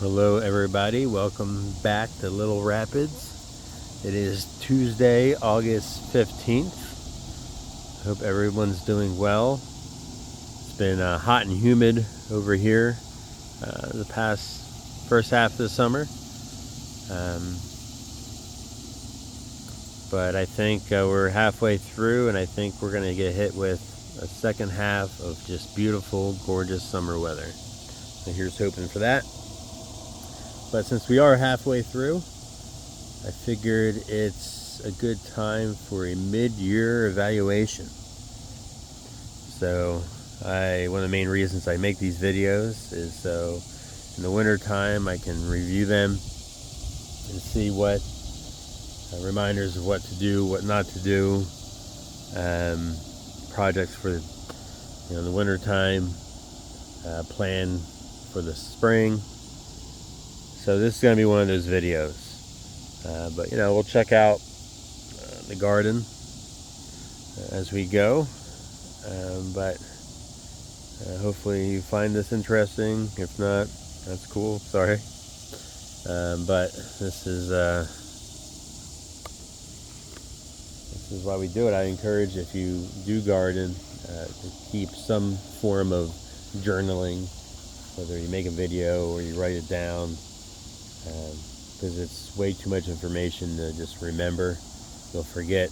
Hello everybody, welcome back to Little Rapids. It is Tuesday, August 15th. Hope everyone's doing well. It's been hot and humid over here the past first half of the summer. But I think we're halfway through, and I think we're going to get hit with a second half of just beautiful, gorgeous summer weather. So here's hoping for that. But since we are halfway through, I figured it's a good time for a mid-year evaluation. So one of the main reasons I make these videos is so in the winter time I can review them and see what reminders of what to do, what not to do, projects for the winter time, plan for the spring. So this is going to be one of those videos, but we'll check out the garden as we go, but hopefully you find this interesting. If not, that's cool, sorry, but this is why we do it. I encourage, if you do garden, to keep some form of journaling, whether you make a video or you write it down, because it's way too much information to just remember. You'll forget,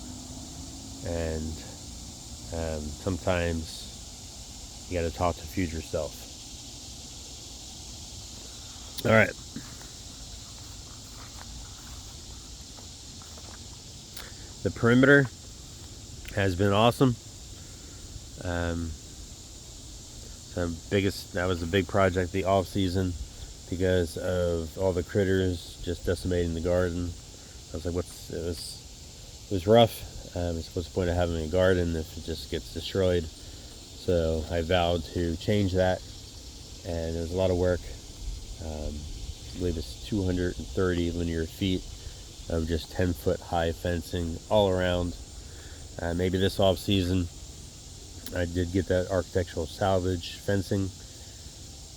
and sometimes you got to talk to future self. All right. The perimeter has been awesome. That was a big project the off season, because of all the critters just decimating the garden. I was like, it was rough. What's the point of having a garden if it just gets destroyed? So I vowed to change that, and it was a lot of work. I believe it's 230 linear feet of just 10-foot high fencing all around. Maybe this off season I did get that architectural salvage fencing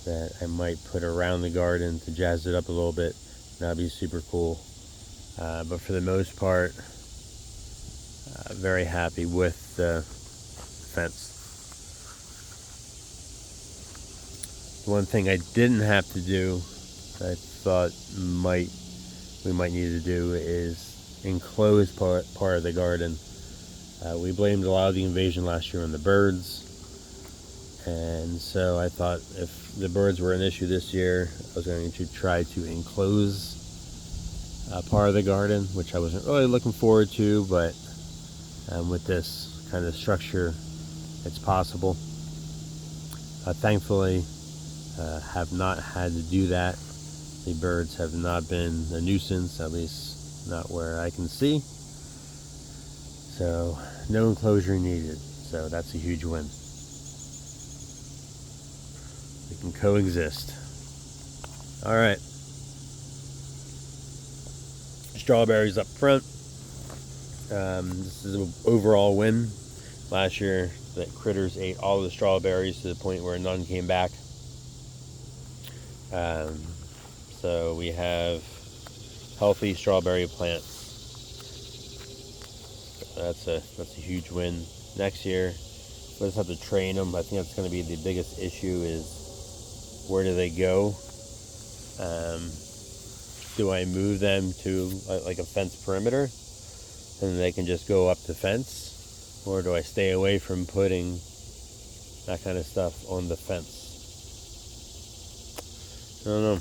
that I might put around the garden to jazz it up a little bit. That'd be super cool. But for the most part, very happy with the fence. The one thing I didn't have to do, I thought we might need to do, is enclose part of the garden. We blamed a lot of the invasion last year on the birds, and so I thought if the birds were an issue this year, I was going to try to enclose part of the garden, which I wasn't really looking forward to, but with this kind of structure, it's possible. Thankfully, have not had to do that. The birds have not been a nuisance, at least not where I can see. So no enclosure needed. So that's a huge win. We can coexist. All right. Strawberries up front. This is an overall win. Last year, the critters ate all the strawberries to the point where none came back. So we have healthy strawberry plants. That's a huge win. Next year, we'll just have to train them. I think that's going to be the biggest issue, is where do they go? Do I move them to like a fence perimeter and they can just go up the fence? Or do I stay away from putting that kind of stuff on the fence? I don't know.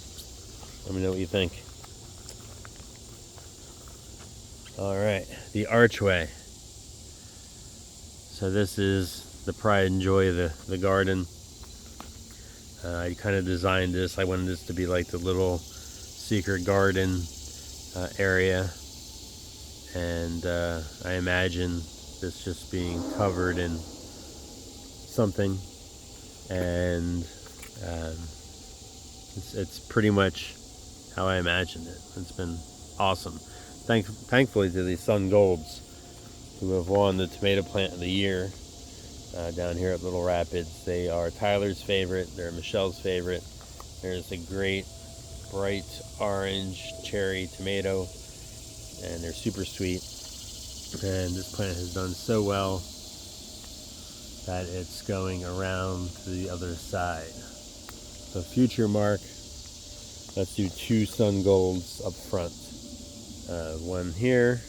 Let me know what you think. All right, the archway. So this is the pride and joy of the garden. I kind of designed this. I wanted this to be like the little secret garden area, and I imagine this just being covered in something, and it's pretty much how I imagined it. It's been awesome. Thankfully to the Sun Golds, who have won the Tomato Plant of the Year down here at Little Rapids. They are Tyler's favorite. They're Michelle's favorite. There's a great bright orange cherry tomato, and they're super sweet. And this plant has done so well that it's going around to the other side. So future mark, let's do 2 sun golds up front. One here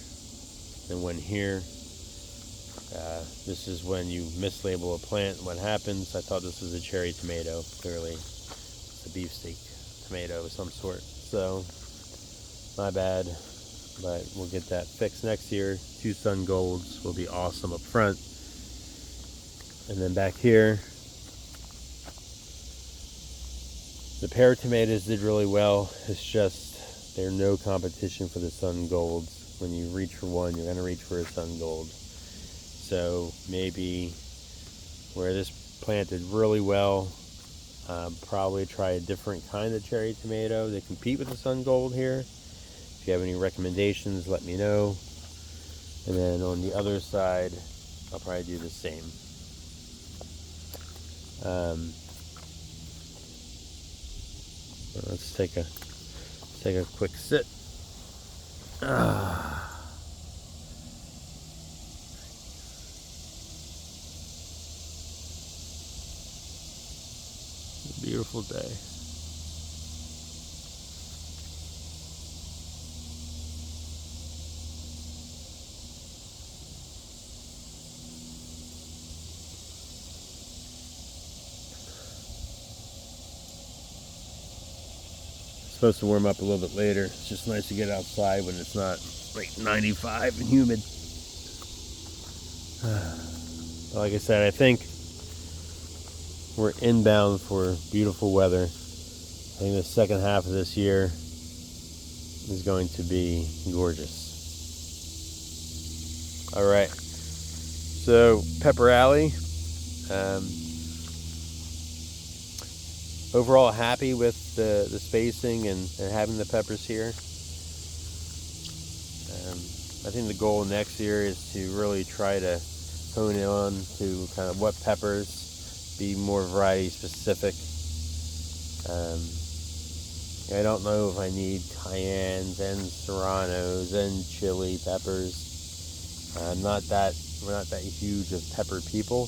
and one here. This is when you mislabel a plant. What happens? I thought this was a cherry tomato. Clearly, it's a beefsteak tomato of some sort. So, my bad. But we'll get that fixed next year. 2 sun golds will be awesome up front. And then back here, the pear tomatoes did really well. It's just they're no competition for the sun golds. When you reach for one, you're going to reach for a sun gold. So maybe where this planted really well, probably try a different kind of cherry tomato to compete with the sun gold here. If you have any recommendations, let me know. And then on the other side, I'll probably do the same. Let's take a quick sit. Beautiful day. Supposed to warm up a little bit later. It's just nice to get outside when it's not like 95 and humid. Like I said, I think we're inbound for beautiful weather. I think the second half of this year is going to be gorgeous. All right. So Pepper Alley. Overall happy with the spacing and having the peppers here. I think the goal next year is to really try to hone in on to kind of what peppers, be more variety specific. I don't know if I need cayennes and serranos and chili peppers. We're not that huge of pepper people,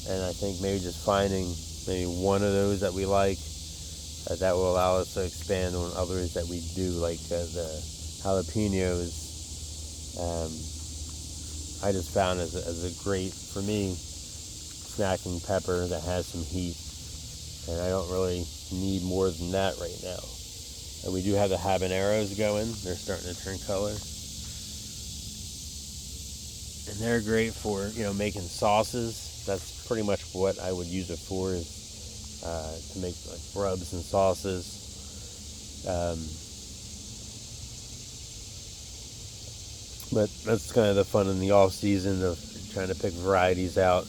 and I think maybe just finding maybe one of those that we like, that will allow us to expand on others that we do, like the jalapenos. I just found as a great, for me, snacking pepper that has some heat, and I don't really need more than that right now. And we do have the habaneros going. They're starting to turn color, and they're great for making sauces. That's pretty much what I would use it for, is to make like rubs and sauces. But that's kind of the fun in the off season of trying to pick varieties out.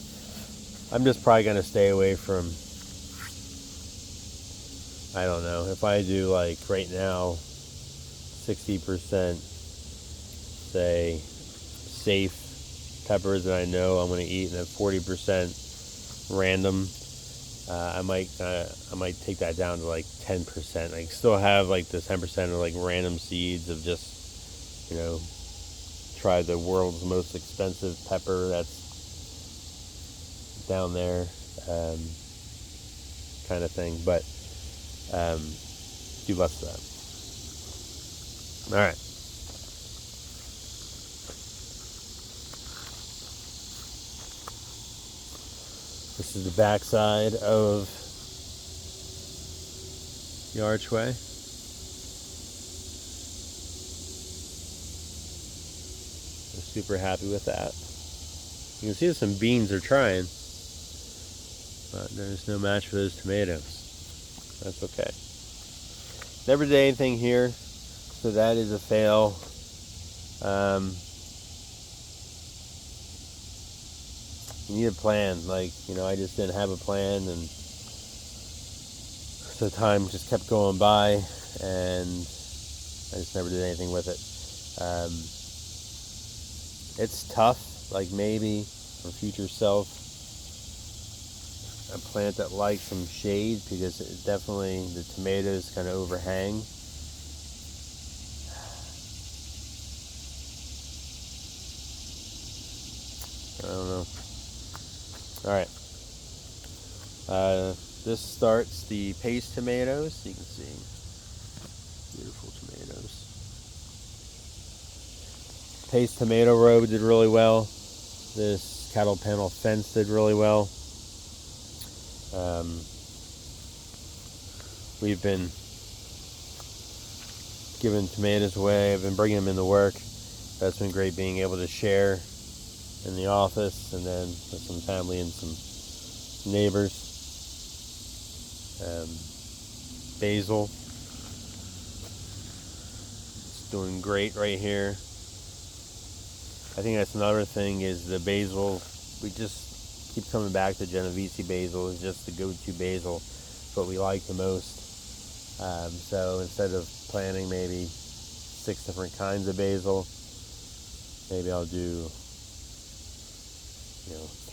I'm just probably going to stay away from, I don't know, if I do like right now 60% say safe peppers that I know I'm going to eat, and then 40% random. I might take that down to like 10%. I still have like the 10% of like random seeds of just try the world's most expensive pepper that's down there, kind of thing. But do less of that. All right. This is the backside of the archway. I'm super happy with that. You can see some beans are trying, but there's no match for those tomatoes. That's okay. Never did anything here, so that is a fail. You need a plan. I just didn't have a plan, and so time just kept going by, and I just never did anything with it. It's tough. Like maybe for future self, a plant that likes some shade because it definitely, the tomatoes kind of overhang. I don't know. Alright. This starts the paste tomatoes. You can see. Beautiful tomatoes. Paste tomato row did really well. This cattle panel fence did really well. We've been giving tomatoes away. I've been bringing them into work. That's been great, being able to share in the office and then with some family and some neighbors. Basil, it's doing great right here. I think that's another thing, is the basil. We just keep coming back to Genovese basil. Is just the go-to basil. It's what we like the most. So instead of planting maybe 6 different kinds of basil, maybe I'll do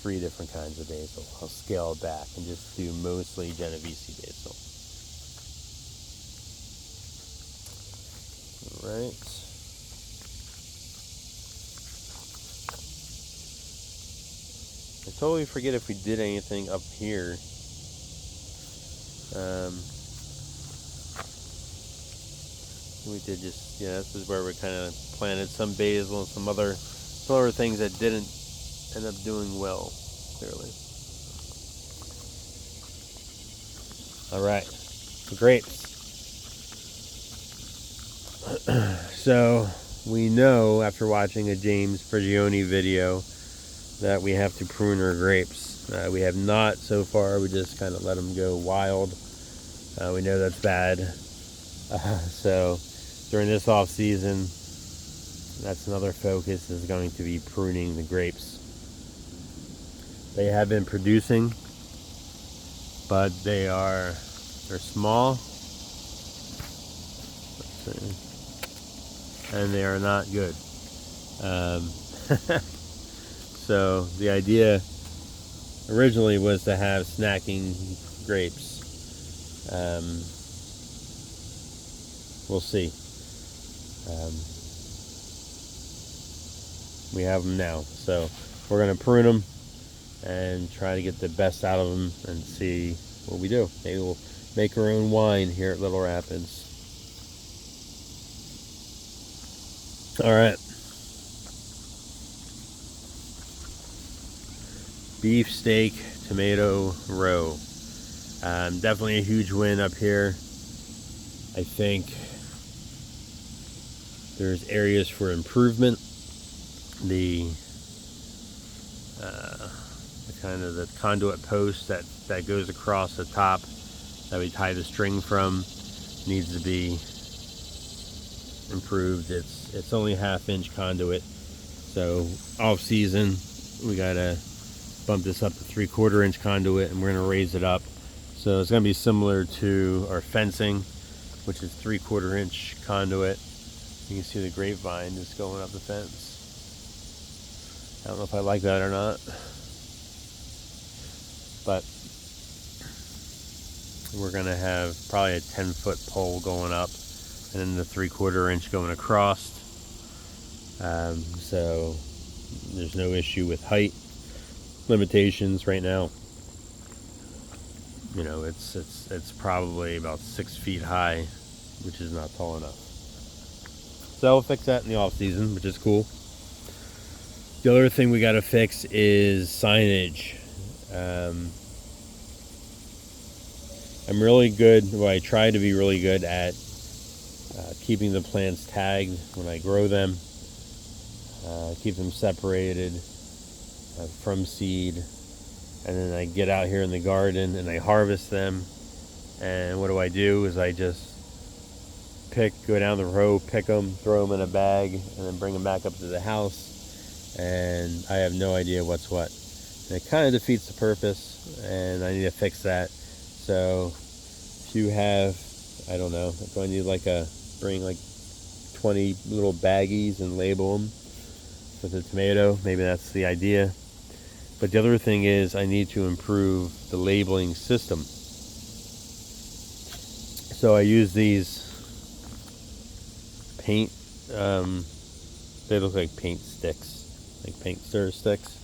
3 different kinds of basil. I'll scale it back and just do mostly Genovese basil. All right. I totally forget if we did anything up here. We did just, this is where we kind of planted some basil and some other things that didn't end up doing well, clearly. All right, the grapes. So we know after watching a James Prigioni video that we have to prune our grapes. We have not so far. We just kind of let them go wild. We know that's bad. So during this off season, that's another focus, is going to be pruning the grapes. They have been producing, but they're small. Let's see. And they are not good. So the idea originally was to have snacking grapes. We'll see. We have them now, so we're going to prune them and try to get the best out of them and see what we do. Maybe we'll make our own wine here at Little Rapids. All right. Beef steak tomato row. Definitely a huge win up here. I think there's areas for improvement. The kind of the conduit post that goes across the top that we tie the string from needs to be improved. It's only 1/2 inch conduit, so off season we gotta bump this up to 3/4 inch conduit, and we're gonna raise it up. So it's gonna be similar to our fencing, which is 3/4 inch conduit. You can see the grapevine just going up the fence. I don't know if I like that or not, but we're gonna have probably a 10-foot pole going up and then the 3/4 inch going across. So there's no issue with height limitations right now. It's probably about 6 feet high, which is not tall enough. So we'll fix that in the off season, which is cool. The other thing we got to fix is signage. I'm really good, well, I try to be really good at keeping the plants tagged when I grow them. Keep them separated from seed. And then I get out here in the garden and I harvest them. And what do? Is I just go down the row, pick them, throw them in a bag, and then bring them back up to the house. And I have no idea what's what. And it kind of defeats the purpose, and I need to fix that. So if you have, I don't know, if I need bring 20 little baggies and label them with a tomato, maybe that's the idea. But the other thing is I need to improve the labeling system. So I use these paint, they look like paint sticks, like paint stir sticks,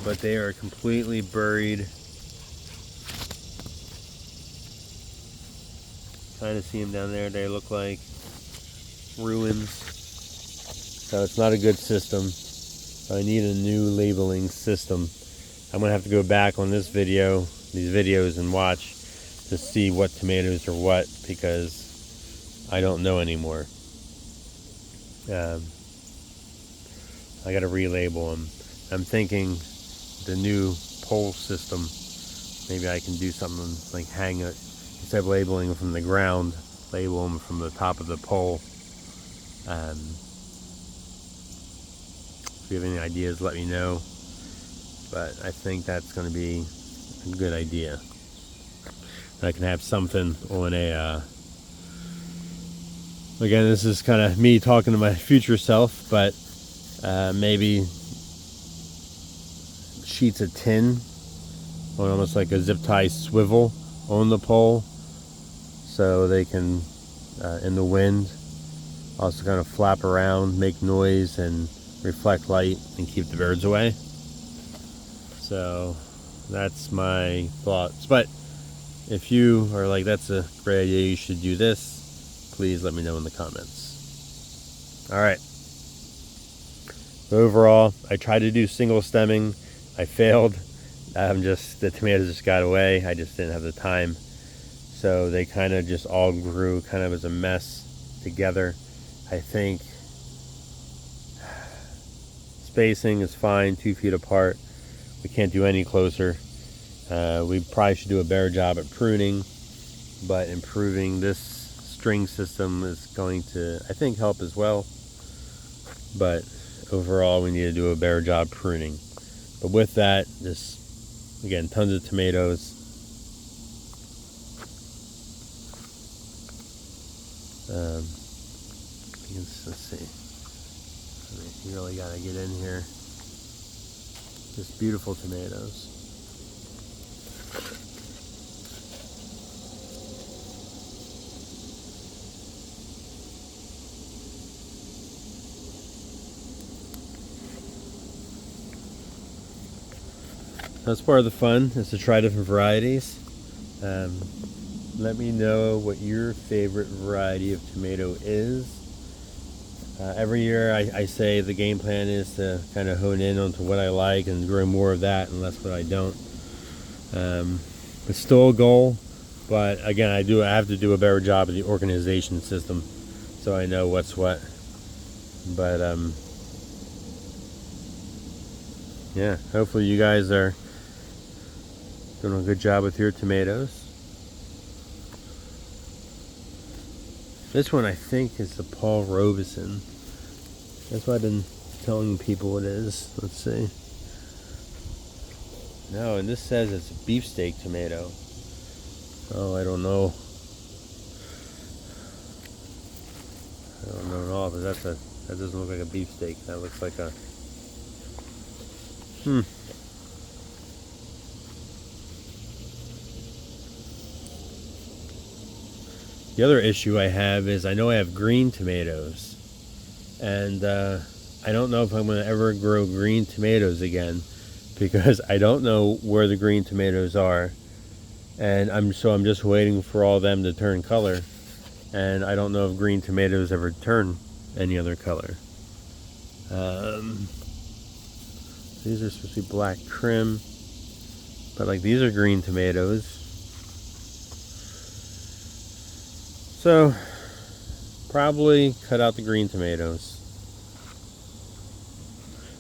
but they are completely buried. Kind of see them down there. They look like ruins. So it's not a good system. So I need a new labeling system. I'm gonna have to go back on this video, these videos, and watch to see what tomatoes are what, because I don't know anymore. I gotta relabel them. I'm thinking the new pole system, maybe I can do something like hang it, instead of labeling them from the ground, label them from the top of the pole. If you have any ideas, let me know. But I think that's going to be a good idea. I can have something on a, again, this is kind of me talking to my future self, but maybe sheets of tin on almost like a zip tie swivel on the pole, so they can, in the wind, also kind of flap around, make noise, and reflect light and keep the birds away. So that's my thoughts. But if you are like, that's a great idea, you should do this, please let me know in the comments. Alright. Overall, I tried to do single stemming. I failed. The tomatoes just got away. I just didn't have the time. So they kind of just all grew kind of as a mess together. I think spacing is fine, 2 feet apart. We can't do any closer. We probably should do a better job at pruning, but improving this string system is going to, I think, help as well. But overall, we need to do a better job pruning. But with that, just, again, tons of tomatoes. Let's see. You really got to get in here. Just beautiful tomatoes. That's part of the fun, is to try different varieties. Let me know what your favorite variety of tomato is. Every year I say the game plan is to kind of hone in onto what I like and grow more of that and less what I don't. It's still a goal, but again, I have to do a better job of the organization system so I know what's what. But yeah, hopefully you guys are doing a good job with your tomatoes. This one I think is the Paul Robeson. That's what I've been telling people it is. Let's see. No, and this says it's a beefsteak tomato. Oh, I don't know. I don't know at all, but that doesn't look like a beefsteak. That looks like a... The other issue I have is I know I have green tomatoes, and I don't know if I'm going to ever grow green tomatoes again, because I don't know where the green tomatoes are, and I'm just waiting for all of them to turn color, and I don't know if green tomatoes ever turn any other color. These are supposed to be black trim, but like these are green tomatoes. So, probably cut out the green tomatoes.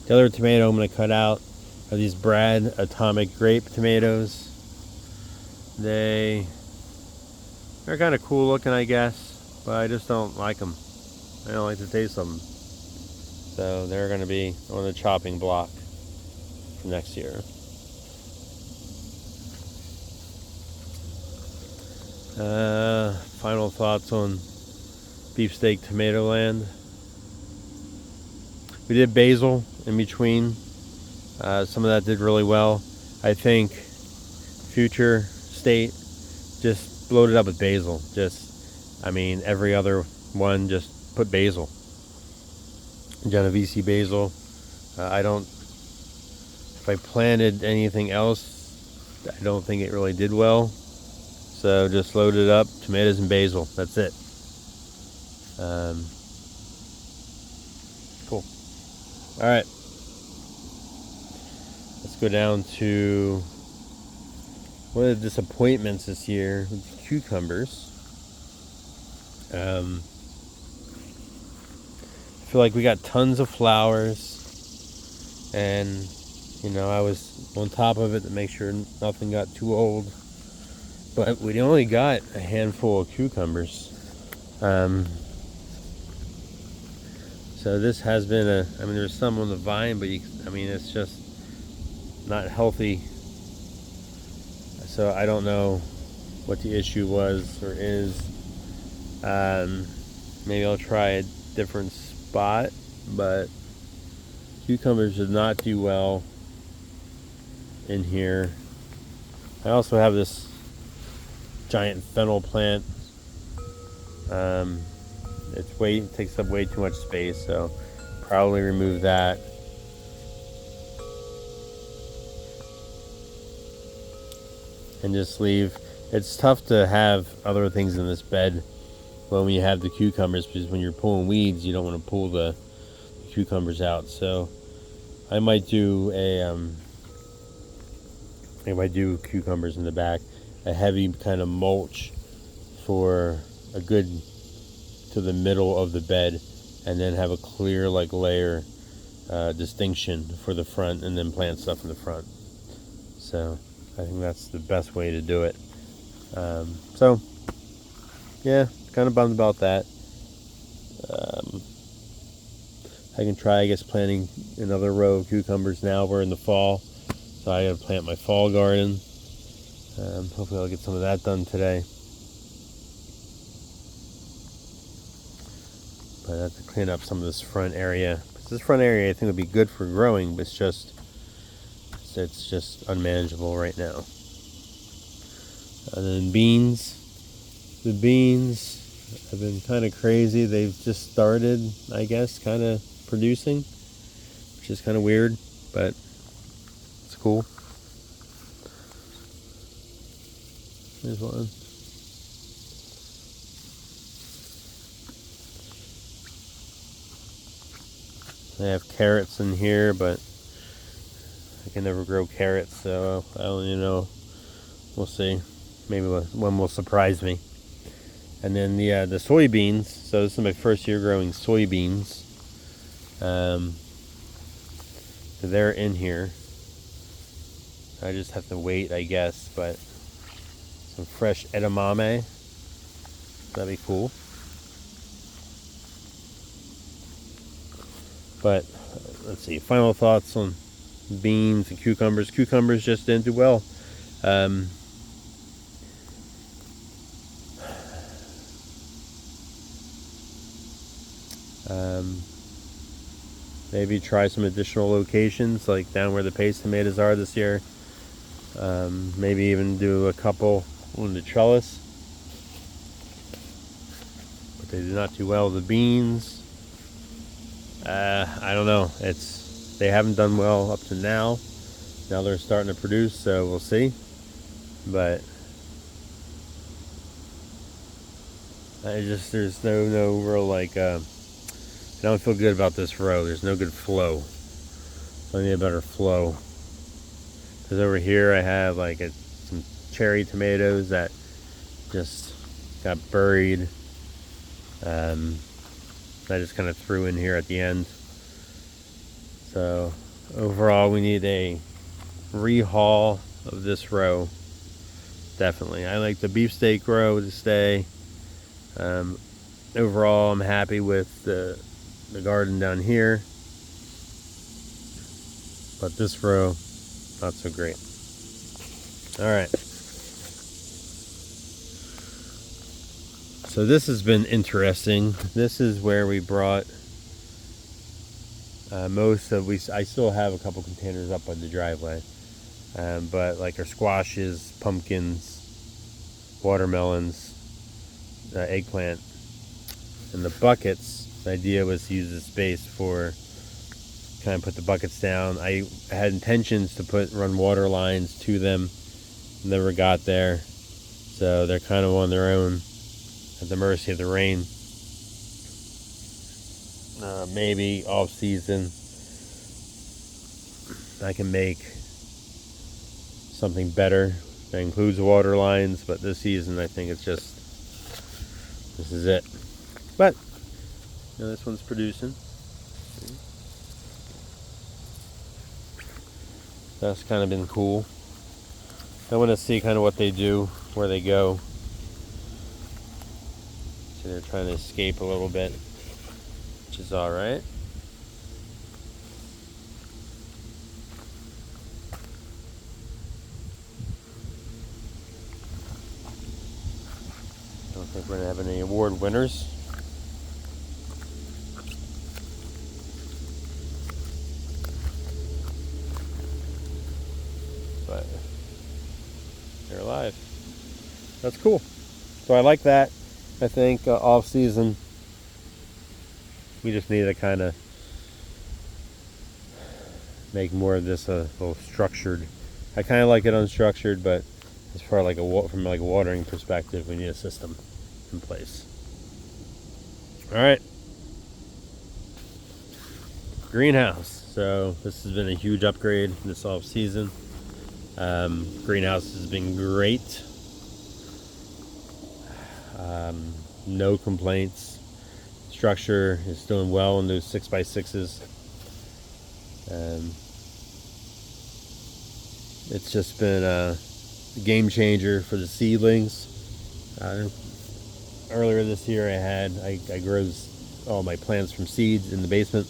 The other tomato I'm going to cut out are these Brad Atomic Grape tomatoes. They're kind of cool looking, I guess, but I just don't like them. I don't like the taste of them. So they're going to be on the chopping block for next year. Final thoughts on beefsteak tomato land. We did basil in between. Some of that did really well. I think Future State just loaded up with basil. I mean, every other one just put basil. Genovese basil. If I planted anything else, I don't think it really did well. So just loaded up tomatoes and basil. That's it. Cool. All right. Let's go down to one of the disappointments this year with cucumbers. I feel like we got tons of flowers, and I was on top of it to make sure nothing got too old, but we only got a handful of cucumbers. So this has been there's some on the vine, but it's just not healthy. So I don't know what the issue was or is. Maybe I'll try a different spot, but cucumbers did not do well in here. I also have this giant fennel plant. It takes up way too much space, so probably remove that. And just leave. It's tough to have other things in this bed when you have the cucumbers, because when you're pulling weeds, you don't want to pull the cucumbers out. So I might do cucumbers in the back, a heavy kind of mulch for a good to the middle of the bed, and then have a clear layer distinction for the front, and then plant stuff in the front. So I think that's the best way to do it. So yeah, kind of bummed about that. I can try, I guess, planting another row of cucumbers now. We're in the fall, so I gotta plant my fall garden. Hopefully I'll get some of that done today. But I have to clean up some of this front area. This front area I think would be good for growing, but it's just unmanageable right now. And then beans. The beans have been kind of crazy. They've just started, I guess, kind of producing, which is kind of weird, but it's cool. There's one. I have carrots in here, but I can never grow carrots, so I don't even know. We'll see. Maybe one will surprise me. And then the soybeans. So this is my first year growing soybeans. So they're in here. I just have to wait, I guess. But some fresh edamame. That'd be cool. But let's see. Final thoughts on beans and cucumbers. Cucumbers just didn't do well. Maybe try some additional locations, like down where the paste tomatoes are this year. Maybe even do a couple on the trellis. But they did not do well. The beans, I don't know. They haven't done well up to now. Now they're starting to produce, so we'll see. But there's no real I don't feel good about this row. There's no good flow. I need a better flow. Because over here I have some cherry tomatoes that just got buried. I just kind of threw in here at the end. So overall we need a rehaul of this row. Definitely. I like the beefsteak row to stay. Overall I'm happy with the garden down here, but this row not so great. All right, so this has been interesting. This is where we brought I still have a couple containers up by the driveway, but like our squashes, pumpkins, watermelons, eggplant, and the buckets. The idea was to use the space for kind of put the buckets down. I had intentions to run water lines to them, never got there, so they're kind of on their own at the mercy of the rain. Maybe off season I can make something better that includes water lines, but this season I think it's just, this is it. But this one's producing. That's kind of been cool. I want to see kind of what they do, where they go. So they're trying to escape a little bit, which is all right. I don't think we're gonna have any award winners. But they're alive. That's cool. So I like that. I think off season we just need to kind of make more of this a little structured. I kind of like it unstructured, but as far like from like a watering perspective, we need a system in place. All right, greenhouse. So this has been a huge upgrade this off season. Greenhouse has been great. No complaints. Structure is doing well in those 6x6s. It's just been a game changer for the seedlings. Earlier this year I grew all my plants from seeds in the basement,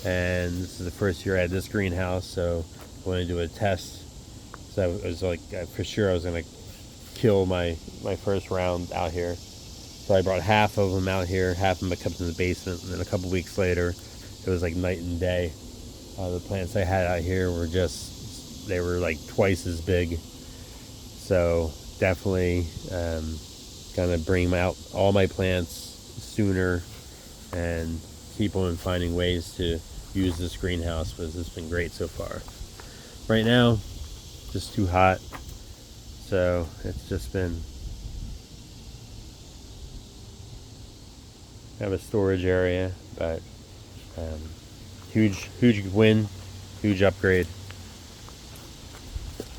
and this is the first year I had this greenhouse, so I wanted to do a test. So I was like, for sure I was going to kill my first round out here. So I brought half of them out here, half of them I kept in the basement, and then a couple weeks later it was like night and day. The plants I had out here were they were like twice as big. So definitely gonna bring out all my plants sooner and keep on finding ways to use this greenhouse, because it's been great so far. Right now, just too hot, so it's just been have a storage area, but huge win, huge upgrade.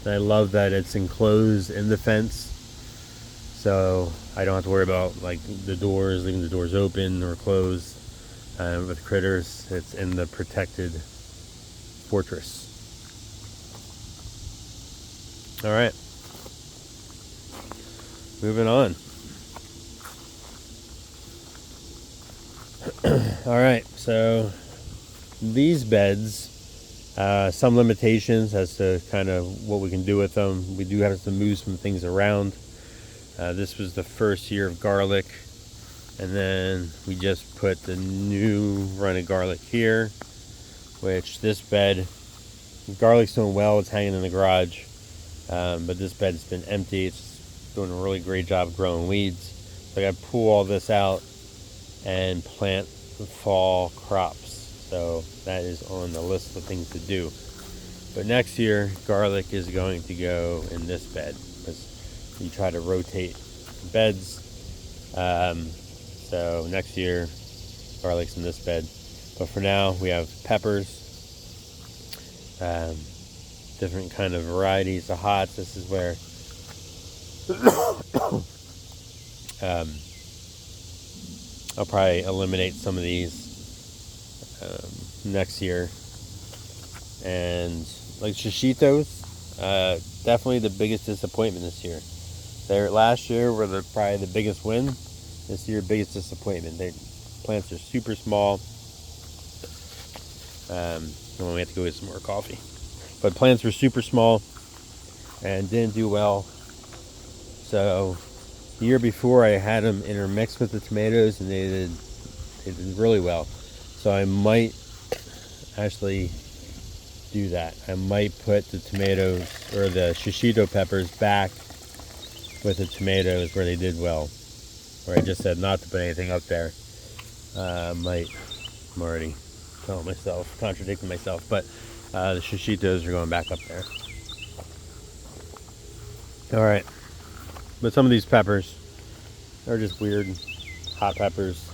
And I love that it's enclosed in the fence, so I don't have to worry about like leaving the doors open or closed with critters. It's in the protected fortress. All right, moving on. All right, so these beds, some limitations as to kind of what we can do with them. We do have to move some things around. This was the first year of garlic, and then we just put the new run of garlic here, which this bed, garlic's doing well, it's hanging in the garage, but this bed's been empty. It's doing a really great job of growing weeds. So I got to pull all this out and plant fall crops. So that is on the list of things to do. But next year, garlic is going to go in this bed, because you try to rotate beds. So next year, garlic's in this bed. But for now, we have peppers, different kind of varieties of hots. This is where I'll probably eliminate some of these next year. And like shishitos, definitely the biggest disappointment this year. Last year were probably the biggest win. This year, biggest disappointment. Plants are super small. Well, we have to go get some more coffee. But plants were super small and didn't do well. So the year before, I had them intermixed with the tomatoes, and they did really well. So I might actually do that. I might put the tomatoes or the shishito peppers back with the tomatoes where they did well. Where I just said not to put anything up there. I'm already telling myself, contradicting myself, but the shishitos are going back up there. Alright, but some of these peppers are just weird hot peppers.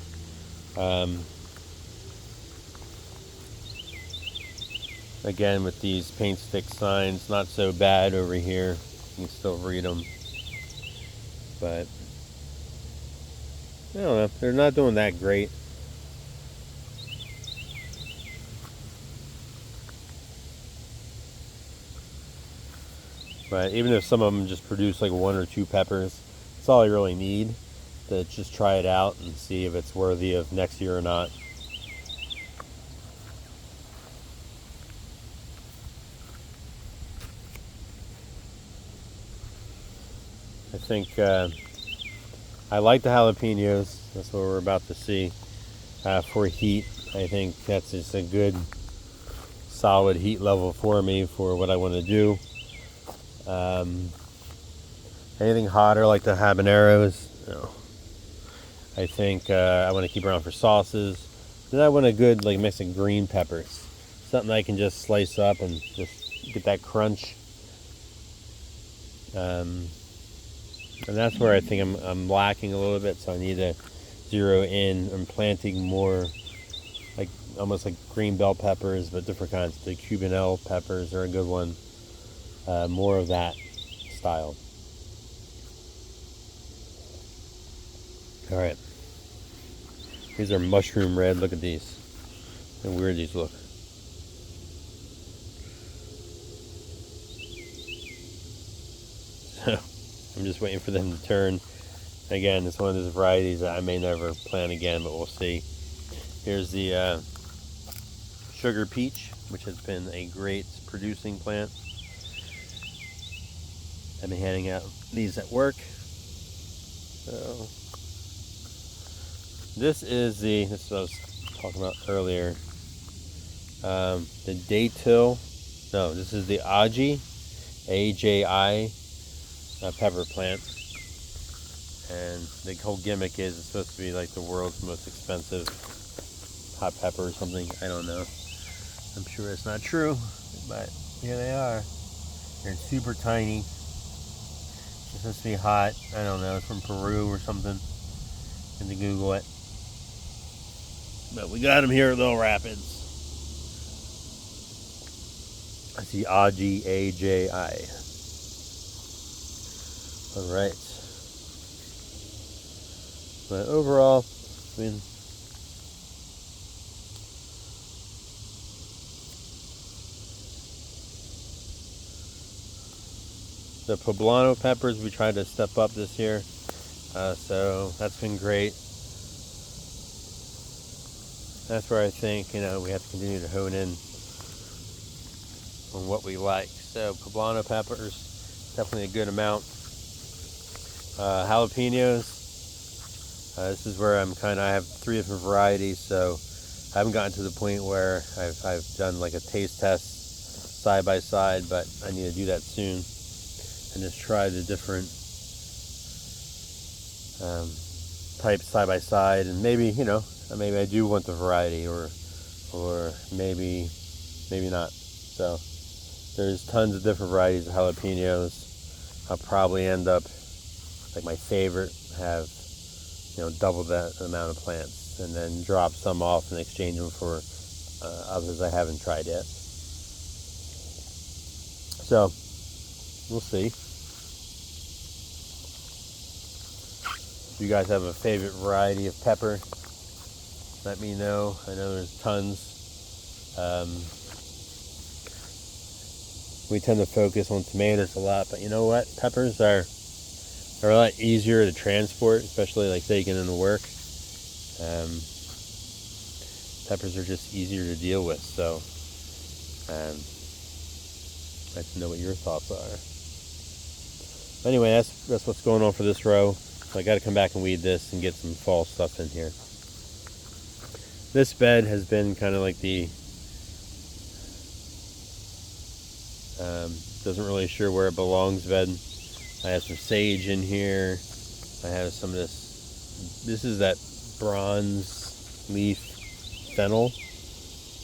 Again, with these paint stick signs, not so bad over here. You can still read them. But I don't know, they're not doing that great. But even if some of them just produce like 1 or 2 peppers, that's all I really need to just try it out and see if it's worthy of next year or not. I think I like the jalapenos. That's what we're about to see. For heat, I think that's just a good solid heat level for me for what I want to do. Anything hotter like the habaneros, no. I think I want to keep around for sauces. Then I want a good like mix of green peppers, something I can just slice up and just get that crunch. And that's where I think I'm lacking a little bit, so I need to zero in. I'm planting more like almost like green bell peppers, but different kinds. The Cubanelle peppers are a good one. More of that style. All right. These are mushroom red. Look at these. How weird these look. I'm just waiting for them to turn. Again, it's one of those varieties that I may never plant again, but we'll see. Here's the sugar peach, which has been a great producing plant. I've been handing out these at work. So this is what I was talking about earlier. The datil. No, this is the Aji, AJI pepper plant. And the whole gimmick is it's supposed to be like the world's most expensive hot pepper or something. I don't know. I'm sure it's not true, but here they are. They're super tiny. It's supposed to be hot. I don't know. It's from Peru or something. Had to Google it. But we got them here at Little Rapids. That's the Aji, AJI. Alright. But overall, I mean, the poblano peppers we tried to step up this year, so that's been great. That's where I think we have to continue to hone in on what we like. So poblano peppers, definitely a good amount. Jalapenos. This is where I have 3 different varieties, so I haven't gotten to the point where I've done like a taste test side by side, but I need to do that soon and just try the different types side by side, and maybe I do want the variety, or maybe not. So there's tons of different varieties of jalapenos. I'll probably end up like my favorite have double that amount of plants, and then drop some off and exchange them for others I haven't tried yet. So we'll see. If you guys have a favorite variety of pepper, let me know. I know there's tons. We tend to focus on tomatoes a lot, but you know what? Peppers are a lot easier to transport, especially like taking into work. Peppers are just easier to deal with, so I'd like to know what your thoughts are. Anyway, that's what's going on for this row. So I got to come back and weed this and get some fall stuff in here. This bed has been kind of like the Doesn't really sure where it belongs bed. I have some sage in here. I have some of this is that bronze leaf fennel,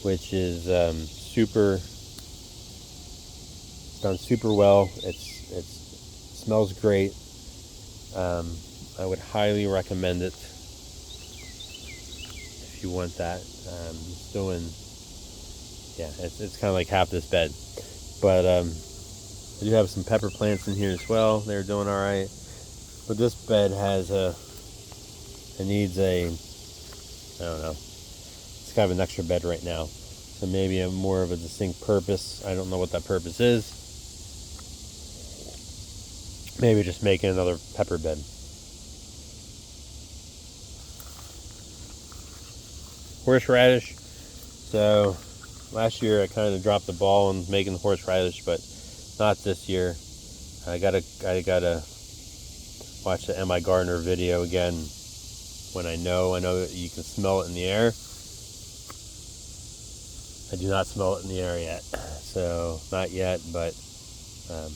which is done super well. It smells great. I would highly recommend it if you want that. It's doing, yeah, it's kind of like half this bed. But I do have some pepper plants in here as well. They're doing all right. But this bed has it needs I don't know. It's kind of an extra bed right now. So maybe a more of a distinct purpose. I don't know what that purpose is. Maybe just making another pepper bed. Horseradish. So last year I kind of dropped the ball on making the horseradish, but not this year. I gotta watch the M.I. Gardner video again when I know that you can smell it in the air. I do not smell it in the air yet, so not yet, but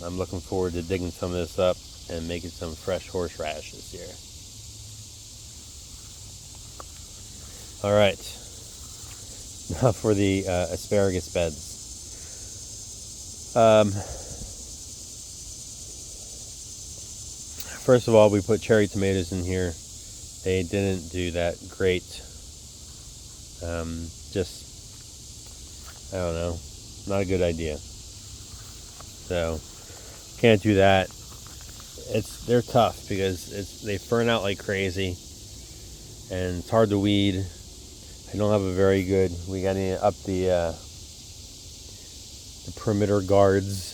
I'm looking forward to digging some of this up and making some fresh horseradish this year. All right, now for the asparagus beds. First of all, we put cherry tomatoes in here. They didn't do that great. Just, I don't know, not a good idea. So can't do that. They're tough because they fern out like crazy, and it's hard to weed. I don't have a very good. We got to up the perimeter guards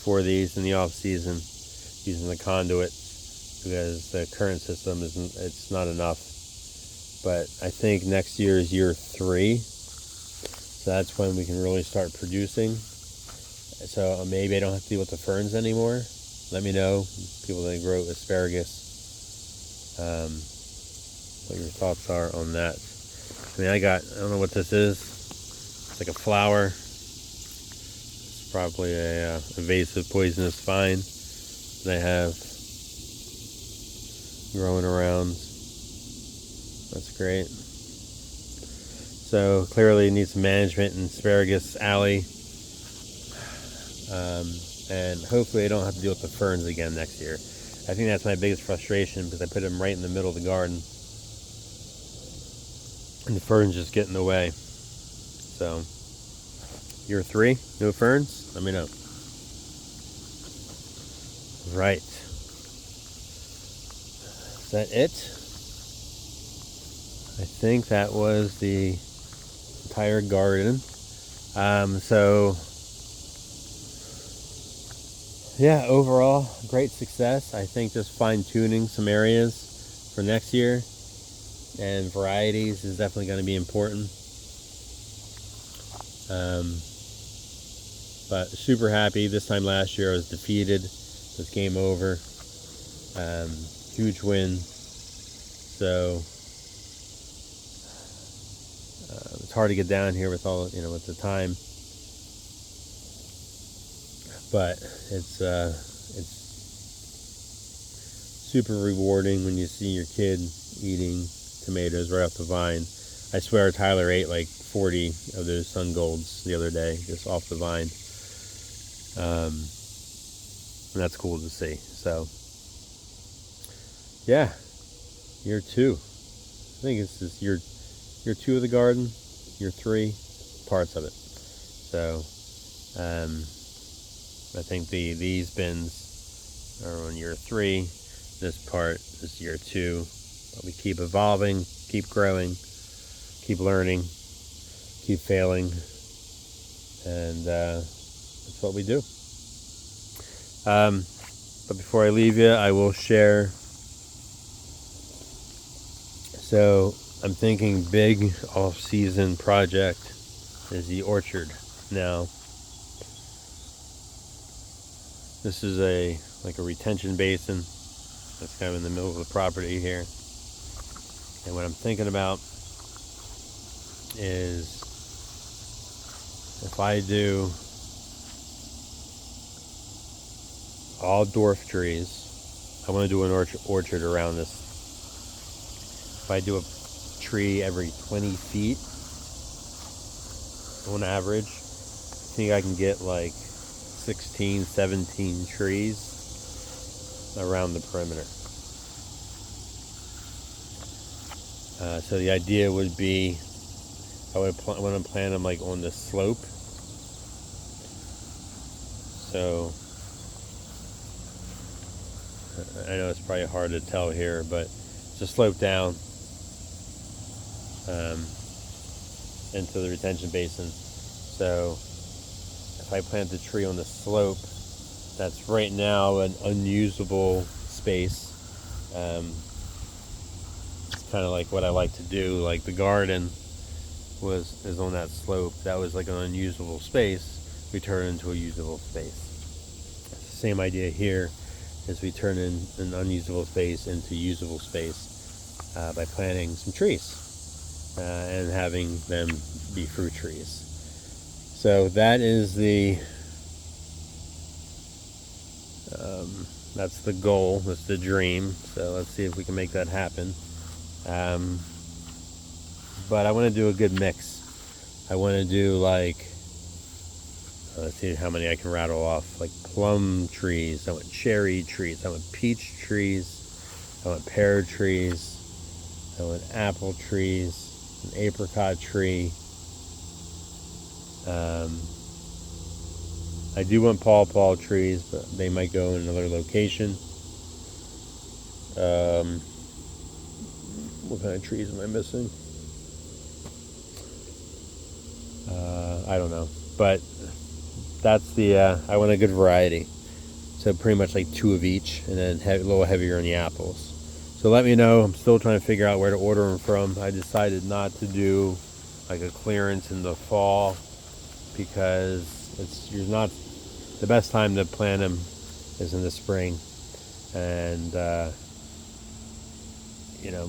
for these in the off season, using the conduit, because the current system it's not enough. But I think next year is year 3, so that's when we can really start producing. So maybe I don't have to deal with the ferns anymore. Let me know, people that grow asparagus, what your thoughts are on that. I mean, I don't know what this is. It's like a flower. It's probably a invasive poisonous vine that I have growing around. That's great. So clearly it needs some management in asparagus alley. And hopefully I don't have to deal with the ferns again next year. I think that's my biggest frustration, because I put them right in the middle of the garden and the ferns just get in the way. So year 3, no ferns? Let me know. Right. Is that it? I think that was the entire garden. So yeah, overall, great success. I think just fine-tuning some areas for next year and varieties is definitely going to be important. But super happy. This time last year I was defeated. It was game over. Huge win. So it's hard to get down here with all, with the time. But it's super rewarding when you see your kid eating tomatoes right off the vine. I swear Tyler ate like 40 of those sun golds the other day, just off the vine. And that's cool to see. So yeah, year 2. I think it's just year 2 of the garden, year 3, parts of it. So I think these bins are on year 3. This part is year 2. But we keep evolving, keep growing, keep learning, keep failing, and that's what we do. But before I leave you, I will share. So I'm thinking big off-season project is the orchard. Now, this is like a retention basin that's kind of in the middle of the property here. And what I'm thinking about is, if I do all dwarf trees. I want to do an orchard around this. If I do a tree every 20 feet on average, I think I can get like 16, 17 trees around the perimeter. So the idea would be, I would want to plant them like on the slope. So I know it's probably hard to tell here, but just slope down into the retention basin. So if I plant the tree on the slope, that's right now an unusable space. It's kind of like what I like to do. Like the garden is on that slope. That was like an unusable space. We turn it into a usable space. It's the same idea here, as we turn in an unusable space into usable space by planting some trees and having them be fruit trees. So that is that's the goal, that's the dream. So let's see if we can make that happen. But I want to do a good mix. I want to do like, let's see how many I can rattle off. Like plum trees, I want cherry trees, I want peach trees, I want pear trees, I want apple trees, an apricot tree. I do want pawpaw trees, but they might go in another location. What kind of trees am I missing? I don't know, but that's the I want a good variety, so pretty much like 2 of each, and then a little heavier on the apples. So let me know. I'm still trying to figure out where to order them from. I decided not to do like a clearance in the fall because you're not the best time to plant them is in the spring, and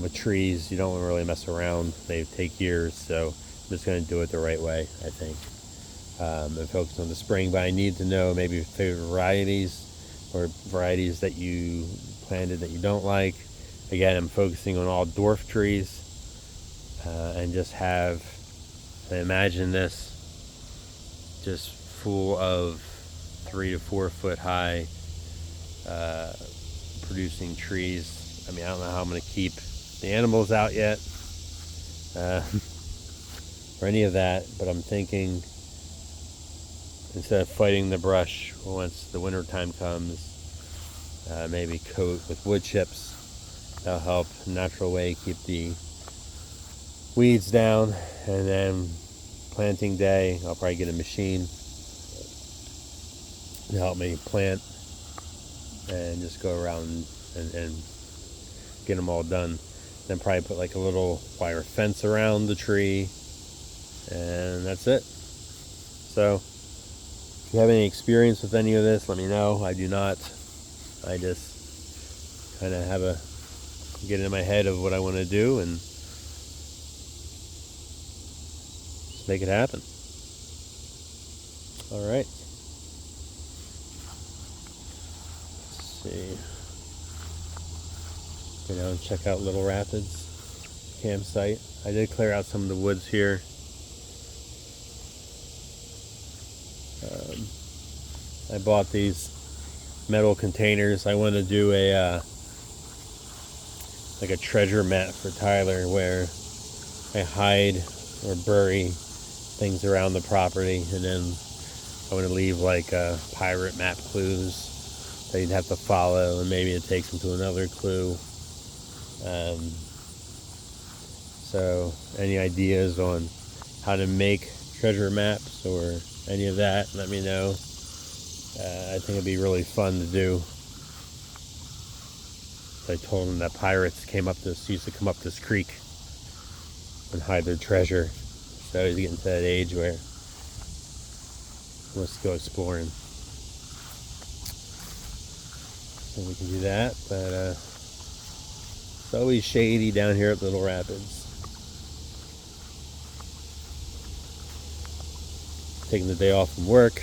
with trees you don't really mess around. They take years, so I'm just going to do it the right way, I think, and focus on the spring. But I need to know maybe favorite varieties or varieties that you planted that you don't like. Again, I'm focusing on all dwarf trees, and just imagine this just full of 3 to 4 foot high producing trees. I mean, I don't know how I'm going to keep the animals out yet, or any of that, but I'm thinking instead of fighting the brush once the winter time comes, maybe coat with wood chips. That'll help natural way keep the weeds down. And then planting day, I'll probably get a machine to help me plant and just go around and get them all done. Then probably put like a little wire fence around the tree, and that's it. So if you have any experience with any of this, let me know. I do not. I just kind of get in my head of what I want to do and just make it happen. All right. Let's see. Go down and check out Little Rapids campsite. I did clear out some of the woods here. I bought these metal containers. I want to do a treasure map for Tyler, where I hide or bury things around the property, and then I want to leave like pirate map clues that you'd have to follow, and maybe it takes them to another clue. So any ideas on how to make treasure maps or any of that, let me know. I think it'd be really fun to do. I told him that pirates used to come up this creek and hide their treasure. So he's getting to that age where he wants to go exploring. So we can do that, but it's always shady down here at Little Rapids. Taking the day off from work,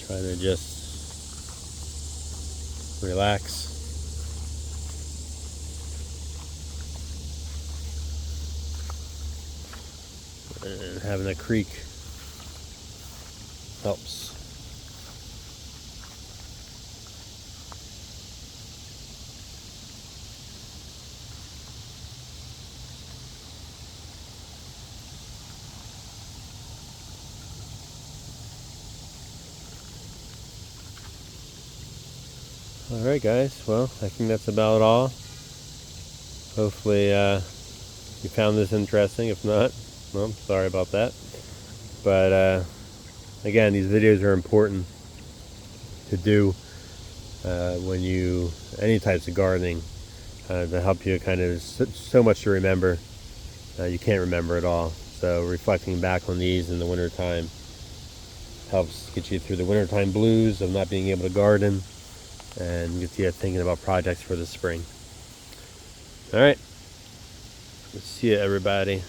trying to just relax. And having a creek helps. Alright guys, well, I think that's about all. Hopefully you found this interesting. If not, well, sorry about that. But again, these videos are important to do when you, any types of gardening, to help you kind of, so much to remember. You can't remember it all. So reflecting back on these in the wintertime helps get you through the wintertime blues of not being able to garden, and gets you thinking about projects for the spring. All right. See you, everybody.